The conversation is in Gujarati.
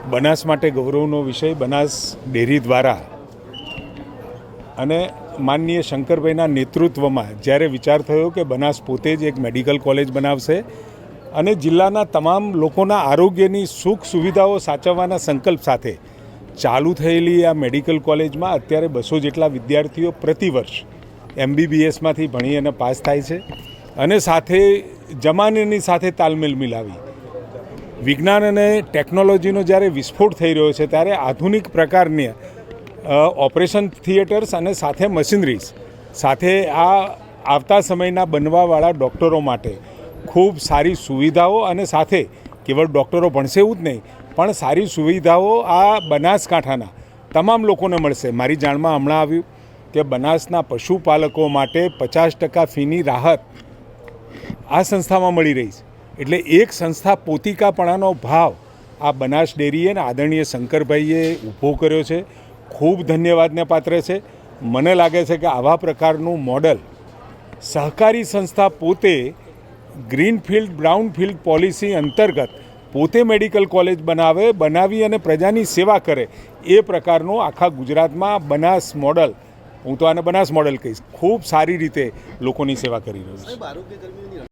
બનાસ માટે ગૌરવનો વિષય બનાસ ડેરી દ્વારા અને માનનીય શંકરભાઈના નેતૃત્વમાં જ્યારે વિચાર થયો કે બનાસ પોતે જ એક મેડિકલ કોલેજ બનાવશે અને જિલ્લાના તમામ લોકોના આરોગ્યની સુખ સુવિધાઓ સાચવવાના સંકલ્પ સાથે ચાલુ થયેલી આ મેડિકલ કોલેજમાં અત્યારે 200 જેટલા વિદ્યાર્થીઓ પ્રતિવર્ષ MBBSમાંથી ભણી અને પાસ થાય છે અને સાથે જમાનાની સાથે તાલમેલ મિલાવી વિજ્ઞાન અને ટેકનોલોજીનો જ્યારે વિસ્ફોટ થઈ રહ્યો છે ત્યારે આધુનિક પ્રકારની ઓપરેશન થિયેટર્સ અને સાથે મશીનરીઝ સાથે આ આવતા સમયના બનવાવાળા ડૉક્ટરો માટે ખૂબ સારી સુવિધાઓ અને સાથે કેવળ ડૉક્ટરો ભણશે એવું જ નહીં પણ સારી સુવિધાઓ આ બનાસકાંઠાના તમામ લોકોને મળશે. મારી જાણમાં હમણાં આવ્યું કે બનાસના પશુપાલકો માટે 50% ફીની રાહત આ સંસ્થામાં મળી રહી છે. એટલે એક સંસ્થા પોતિકાપણાનો ભાવ આ બનાસ ડેરીએ અને આદરણીય શંકરભાઈએ ઊભો કર્યો છે. ખૂબ ધન્યવાદને પાત્ર છે. મને લાગે છે કે આવા પ્રકારનું મોડલ સહકારી સંસ્થા પોતે ગ્રીનફિલ્ડ બ્રાઉનફિલ્ડ પોલિસી અંતર્ગત પોતે મેડિકલ કોલેજ બનાવી અને પ્રજાની સેવા કરે એ પ્રકારનું આખા ગુજરાતમાં બનાસ મોડલ, હું તો આને બનાસ મોડલ કહીશ, ખૂબ સારી રીતે લોકોની સેવા કરી રહ્યું છે.